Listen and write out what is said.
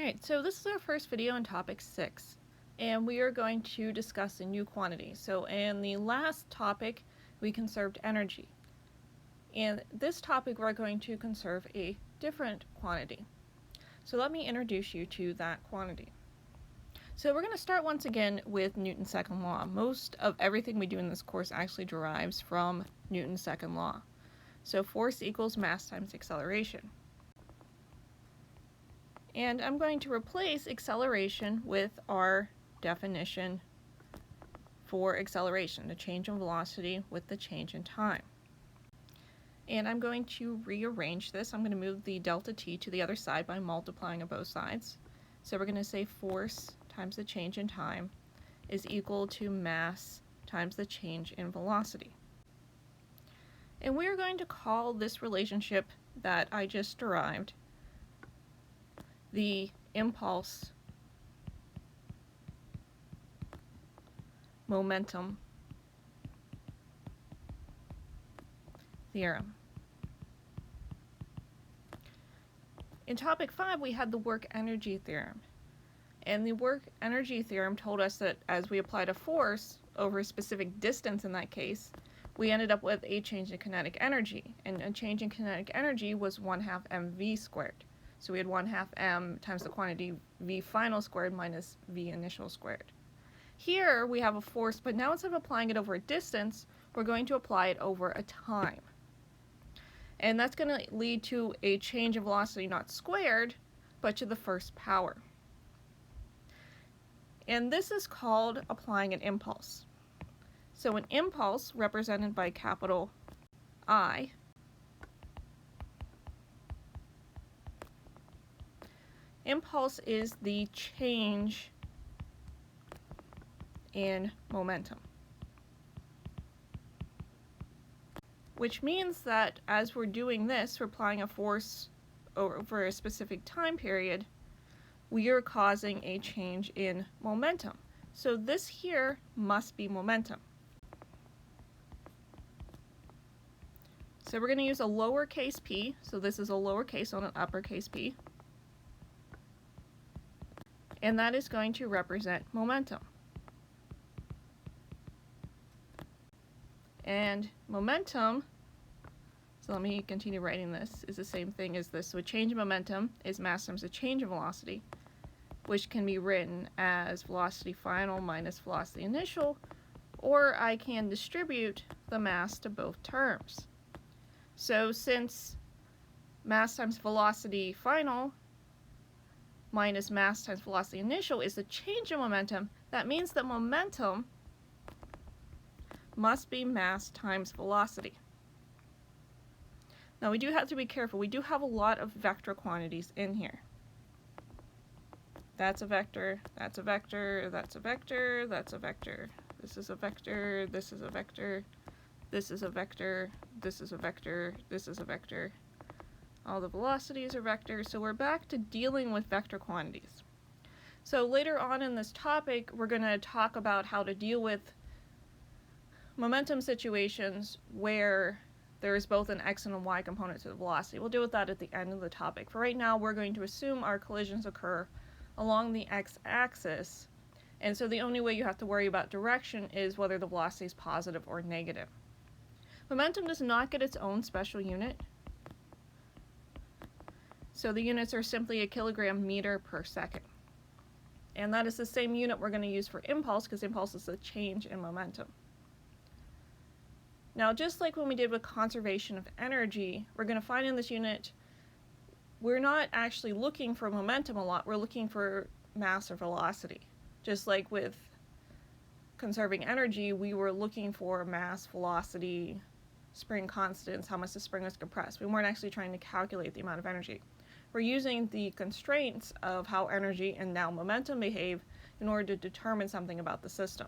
Alright, so this is our first video in topic 6, and we are going to discuss a new quantity. So in the last topic, we conserved energy. In this topic, we're going to conserve a different quantity. So let me introduce you to that quantity. So we're going to start once again with Newton's second law. Most of everything we do in this course actually derives from Newton's second law. So force equals mass times acceleration. And I'm going to replace acceleration with our definition for acceleration, the change in velocity with the change in time. And I'm going to rearrange this. I'm going to move the delta t to the other side by multiplying on both sides. So we're going to say force times the change in time is equal to mass times the change in velocity. And we're going to call this relationship that I just derived the impulse momentum theorem. In topic 5, we had the work energy theorem. And the work energy theorem told us that as we applied a force over a specific distance in that case, we ended up with a change in kinetic energy. And a change in kinetic energy was 1/2 mv squared. So we had 1/2 m times the quantity v final squared minus v initial squared. Here we have a force, but now instead of applying it over a distance, we're going to apply it over a time. And that's going to lead to a change in velocity not squared, but to the first power. And this is called applying an impulse. So an impulse, represented by capital I, impulse is the change in momentum, which means that as we're doing this, we're applying a force over a specific time period, we are causing a change in momentum. So this here must be momentum. So we're going to use a lowercase p, so this is a lowercase on an uppercase p. And that is going to represent momentum. And momentum, so let me continue writing this, is the same thing as this. So a change in momentum is mass times a change in velocity, which can be written as velocity final minus velocity initial, or I can distribute the mass to both terms. So since mass times velocity final minus mass times velocity initial is the change in momentum, that means that momentum must be mass times velocity. Now we do have to be careful. We do have a lot of vector quantities in here. That's a vector, that's a vector, that's a vector, that's a vector. This is a vector, this is a vector, this is a vector, this is a vector, this is a vector. All the velocities are vectors, so we're back to dealing with vector quantities. So later on in this topic, we're going to talk about how to deal with momentum situations where there is both an x and a y component to the velocity. We'll deal with that at the end of the topic. For right now, we're going to assume our collisions occur along the x-axis, and so the only way you have to worry about direction is whether the velocity is positive or negative. Momentum does not get its own special unit. So the units are simply a kilogram meter per second. And that is the same unit we're going to use for impulse, because impulse is a change in momentum. Now, just like when we did with conservation of energy, we're going to find in this unit, we're not actually looking for momentum a lot, we're looking for mass or velocity. Just like with conserving energy, we were looking for mass, velocity, spring constants, how much the spring was compressed. We weren't actually trying to calculate the amount of energy. We're using the constraints of how energy and now momentum behave in order to determine something about the system.